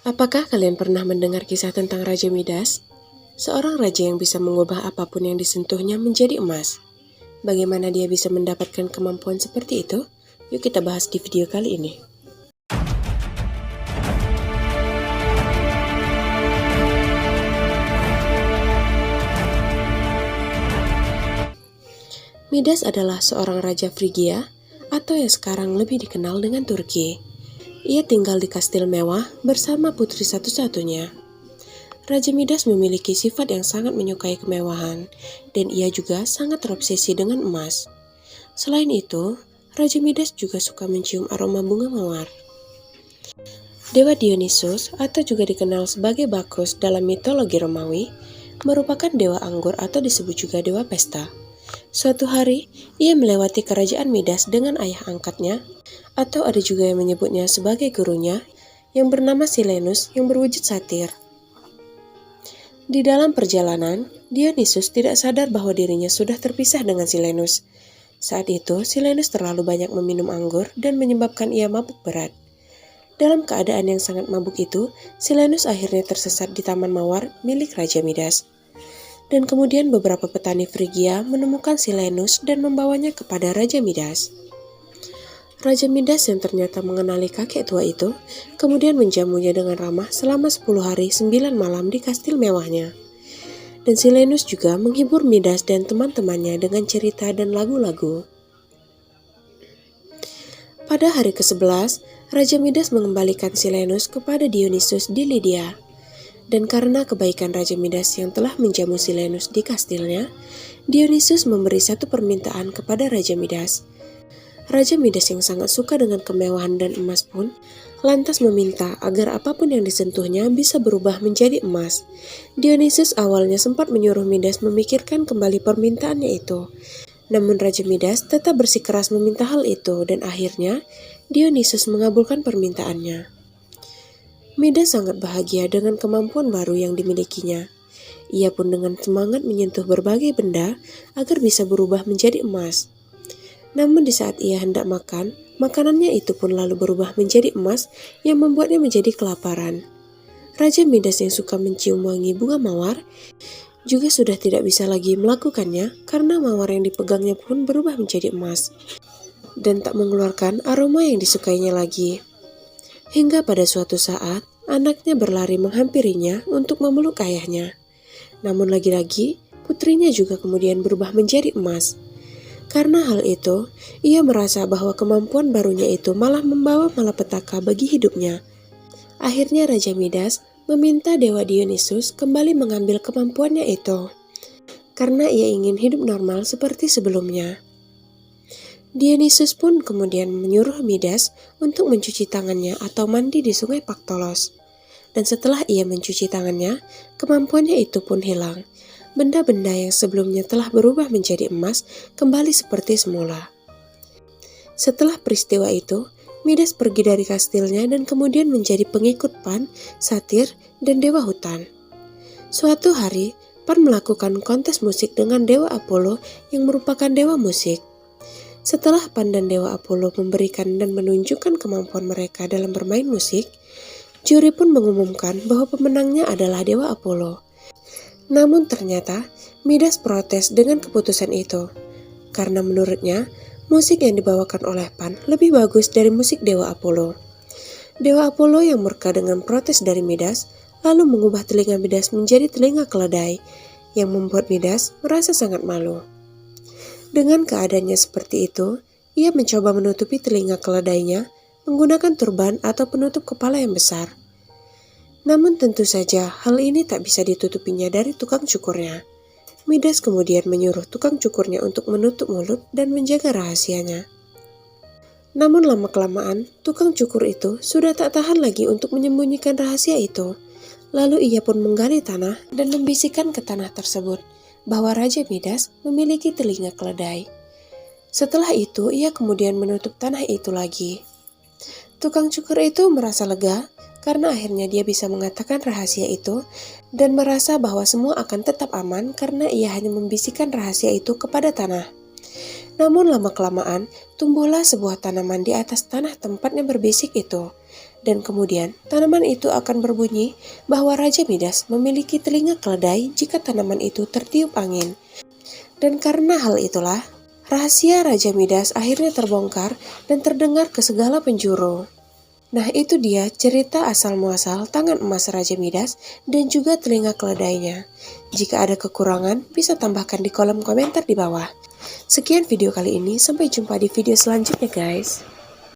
Apakah kalian pernah mendengar kisah tentang Raja Midas? Seorang raja yang bisa mengubah apapun yang disentuhnya menjadi emas. Bagaimana dia bisa mendapatkan kemampuan seperti itu? Yuk kita bahas di video kali ini. Midas adalah seorang raja Frigia, atau yang sekarang lebih dikenal dengan Turki. Ia tinggal di kastil mewah bersama putri satu-satunya. Raja Midas memiliki sifat yang sangat menyukai kemewahan, dan ia juga sangat terobsesi dengan emas. Selain itu, Raja Midas juga suka mencium aroma bunga mawar. Dewa Dionysus, atau juga dikenal sebagai Bacchus dalam mitologi Romawi, merupakan dewa anggur atau disebut juga dewa pesta. Suatu hari, ia melewati kerajaan Midas dengan ayah angkatnya, atau ada juga yang menyebutnya sebagai gurunya, yang bernama Silenus yang berwujud satir. Di dalam perjalanan, Dionysus tidak sadar bahwa dirinya sudah terpisah dengan Silenus. Saat itu, Silenus terlalu banyak meminum anggur dan menyebabkan ia mabuk berat. Dalam keadaan yang sangat mabuk itu, Silenus akhirnya tersesat di Taman Mawar milik Raja Midas. Dan kemudian beberapa petani Frigia menemukan Silenus dan membawanya kepada Raja Midas. Raja Midas yang ternyata mengenali kakek tua itu, kemudian menjamunya dengan ramah selama 10 hari 9 malam di kastil mewahnya. Dan Silenus juga menghibur Midas dan teman-temannya dengan cerita dan lagu-lagu. Pada hari ke-11, Raja Midas mengembalikan Silenus kepada Dionysus di Lydia. Dan karena kebaikan Raja Midas yang telah menjamu Silenus di kastilnya, Dionysus memberi satu permintaan kepada Raja Midas. Raja Midas yang sangat suka dengan kemewahan dan emas pun lantas meminta agar apapun yang disentuhnya bisa berubah menjadi emas. Dionysus awalnya sempat menyuruh Midas memikirkan kembali permintaannya itu. Namun Raja Midas tetap bersikeras meminta hal itu dan akhirnya Dionysus mengabulkan permintaannya. Midas sangat bahagia dengan kemampuan baru yang dimilikinya. Ia pun dengan semangat menyentuh berbagai benda agar bisa berubah menjadi emas. Namun di saat ia hendak makan, makanannya itu pun lalu berubah menjadi emas yang membuatnya menjadi kelaparan. Raja Midas yang suka mencium wangi bunga mawar juga sudah tidak bisa lagi melakukannya karena mawar yang dipegangnya pun berubah menjadi emas dan tak mengeluarkan aroma yang disukainya lagi. Hingga pada suatu saat, anaknya berlari menghampirinya untuk memeluk ayahnya. Namun lagi-lagi, putrinya juga kemudian berubah menjadi emas. Karena hal itu, ia merasa bahwa kemampuan barunya itu malah membawa malapetaka bagi hidupnya. Akhirnya Raja Midas meminta Dewa Dionysus kembali mengambil kemampuannya itu, karena ia ingin hidup normal seperti sebelumnya. Dionysus pun kemudian menyuruh Midas untuk mencuci tangannya atau mandi di sungai Paktolos. Dan setelah ia mencuci tangannya, kemampuannya itu pun hilang. Benda-benda yang sebelumnya telah berubah menjadi emas kembali seperti semula. Setelah peristiwa itu, Midas pergi dari kastilnya dan kemudian menjadi pengikut Pan, Satir, dan Dewa Hutan. Suatu hari, Pan melakukan kontes musik dengan Dewa Apollo yang merupakan dewa musik. Setelah Pan dan Dewa Apollo memberikan dan menunjukkan kemampuan mereka dalam bermain musik, juri pun mengumumkan bahwa pemenangnya adalah Dewa Apollo. Namun ternyata Midas protes dengan keputusan itu, karena menurutnya musik yang dibawakan oleh Pan lebih bagus dari musik Dewa Apollo. Dewa Apollo yang murka dengan protes dari Midas, lalu mengubah telinga Midas menjadi telinga keledai, yang membuat Midas merasa sangat malu. Dengan keadaannya seperti itu, ia mencoba menutupi telinga keledainya menggunakan turban atau penutup kepala yang besar. Namun tentu saja hal ini tak bisa ditutupinya dari tukang cukurnya. Midas kemudian menyuruh tukang cukurnya untuk menutup mulut dan menjaga rahasianya. Namun lama-kelamaan, tukang cukur itu sudah tak tahan lagi untuk menyembunyikan rahasia itu. Lalu ia pun menggali tanah dan membisikkan ke tanah tersebut bahwa Raja Midas memiliki telinga keledai. Setelah itu, ia kemudian menutup tanah itu lagi. Tukang cukur itu merasa lega karena akhirnya dia bisa mengatakan rahasia itu dan merasa bahwa semua akan tetap aman karena ia hanya membisikkan rahasia itu kepada tanah. Namun lama-kelamaan, tumbuhlah sebuah tanaman di atas tanah tempatnya berbisik itu. Dan kemudian tanaman itu akan berbunyi bahwa Raja Midas memiliki telinga keledai jika tanaman itu tertiup angin. Dan karena hal itulah, rahasia Raja Midas akhirnya terbongkar dan terdengar ke segala penjuru. Nah, itu dia cerita asal-muasal tangan emas Raja Midas dan juga telinga keledainya. Jika ada kekurangan, bisa tambahkan di kolom komentar di bawah. Sekian video kali ini, sampai jumpa di video selanjutnya guys.